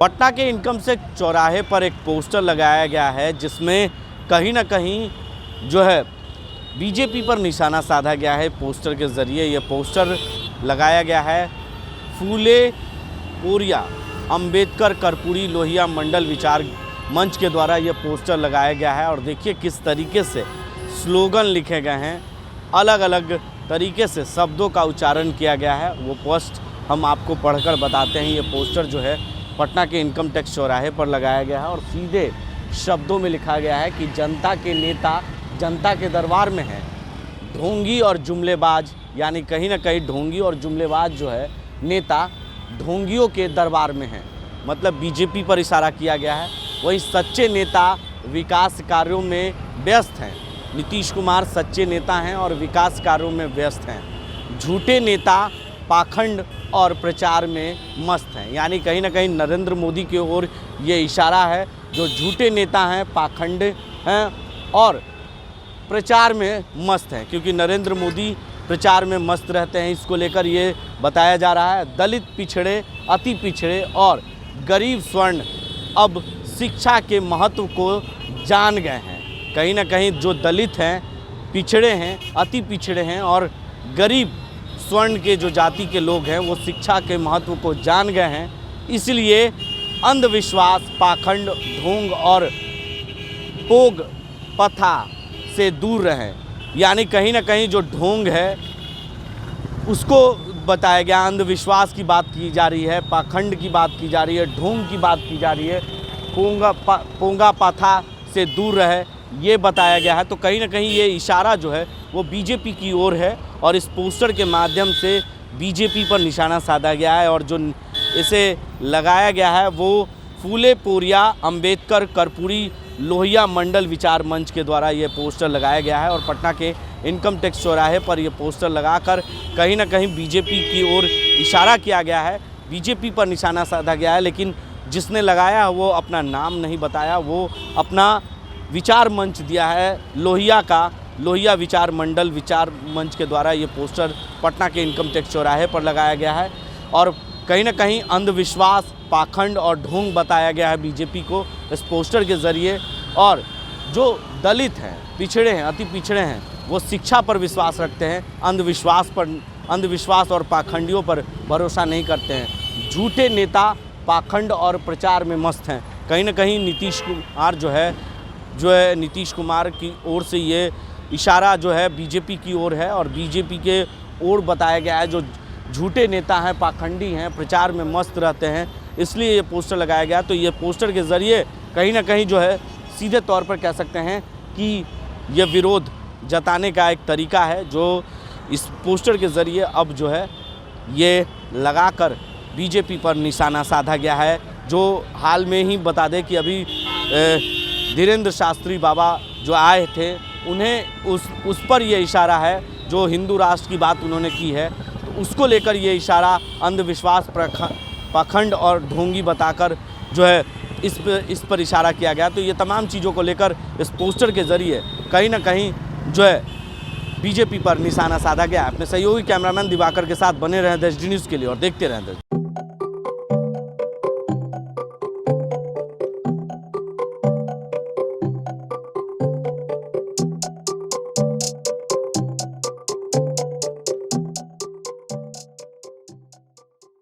पटना के इनकम से चौराहे पर एक पोस्टर लगाया गया है जिसमें कहीं ना कहीं जो है बीजेपी पर निशाना साधा गया है। पोस्टर के ज़रिए ये पोस्टर लगाया गया है। फूले पोरिया अंबेडकर कर्पूरी लोहिया मंडल विचार मंच के द्वारा ये पोस्टर लगाया गया है और देखिए किस तरीके से स्लोगन लिखे गए हैं, अलग अलग तरीके से शब्दों का उच्चारण किया गया है। वो पोस्ट हम आपको पढ़कर बताते हैं। ये पोस्टर जो है पटना के इनकम टैक्स चौराहे पर लगाया गया है और सीधे शब्दों में लिखा गया है कि जनता के नेता जनता के दरबार में हैं, ढोंगी और जुमलेबाज, यानी कहीं ना कहीं ढोंगी और जुमलेबाज जो है नेता ढोंगियों के दरबार में हैं, मतलब बीजेपी पर इशारा किया गया है। वही सच्चे नेता विकास कार्यों में व्यस्त हैं। नीतीश कुमार सच्चे नेता हैं और विकास कार्यों में व्यस्त हैं। झूठे नेता पाखंड और प्रचार में मस्त हैं, यानी कहीं ना कहीं नरेंद्र मोदी की ओर ये इशारा है। जो झूठे नेता हैं, पाखंड हैं और प्रचार में मस्त हैं, क्योंकि नरेंद्र मोदी प्रचार में मस्त रहते हैं। इसको लेकर ये बताया जा रहा है। दलित, पिछड़े, अति पिछड़े और गरीब स्वर्ण अब शिक्षा के महत्व को जान गए हैं। कहीं ना कहीं जो दलित हैं, पिछड़े हैं, अति पिछड़े हैं और गरीब स्वर्ण के जो जाति के लोग हैं वो शिक्षा के महत्व को जान गए हैं। इसलिए अंधविश्वास, पाखंड, ढोंग और पोग पथा से दूर रहें। यानी कहीं ना कहीं जो ढोंग है उसको बताया गया, अंधविश्वास की बात की जा रही है, पाखंड की बात की जा रही है, ढोंग की बात की जा रही है, पोंगा पथा से दूर रहे ये बताया गया है। तो कहीं ना कहीं ये इशारा जो है वो बीजेपी की ओर है और इस पोस्टर के माध्यम से बीजेपी पर निशाना साधा गया है। और जो इसे लगाया गया है वो फूले पोरिया अंबेडकर कर्पूरी लोहिया मंडल विचार मंच के द्वारा ये पोस्टर लगाया गया है। और पटना के इनकम टैक्स चौराहे पर ये पोस्टर लगाकर कहीं ना कहीं बीजेपी की ओर इशारा किया गया है, बीजेपी पर निशाना साधा गया है। लेकिन जिसने लगाया वो अपना नाम नहीं बताया, वो अपना विचार मंच दिया है लोहिया का, लोहिया विचार मंडल विचार मंच के द्वारा ये पोस्टर पटना के इनकम टैक्स चौराहे पर लगाया गया है। और कहीं ना कहीं अंधविश्वास, पाखंड और ढोंग बताया गया है बीजेपी को इस पोस्टर के ज़रिए। और जो दलित हैं, पिछड़े हैं, अति पिछड़े हैं, वो शिक्षा पर विश्वास रखते हैं, अंधविश्वास और पाखंडियों पर भरोसा नहीं करते हैं। झूठे नेता पाखंड और प्रचार में मस्त हैं। कहीं ना कहीं नीतीश कुमार जो है नीतीश कुमार की ओर से ये इशारा जो है बीजेपी की ओर है और बीजेपी के ओर बताया गया है। जो झूठे नेता हैं, पाखंडी हैं, प्रचार में मस्त रहते हैं, इसलिए ये पोस्टर लगाया गया। तो ये पोस्टर के ज़रिए कहीं ना कहीं जो है सीधे तौर पर कह सकते हैं कि ये विरोध जताने का एक तरीका है जो इस पोस्टर के ज़रिए अब जो है ये लगाकर बीजेपी पर निशाना साधा गया है। जो हाल में ही बता दें कि अभी धीरेन्द्र शास्त्री बाबा जो आए थे, उन्हें उस पर ये इशारा है। जो हिंदू राष्ट्र की बात उन्होंने की है तो उसको लेकर ये इशारा अंधविश्वास, पाखंड और ढोंगी बताकर जो है इस पर इशारा किया गया। तो ये तमाम चीज़ों को लेकर इस पोस्टर के ज़रिए कहीं ना कहीं जो है बीजेपी पर निशाना साधा गया। अपने सहयोगी कैमरामैन दिवाकर के साथ बने रहें देश डी न्यूज़ के लिए और देखते रहें देश।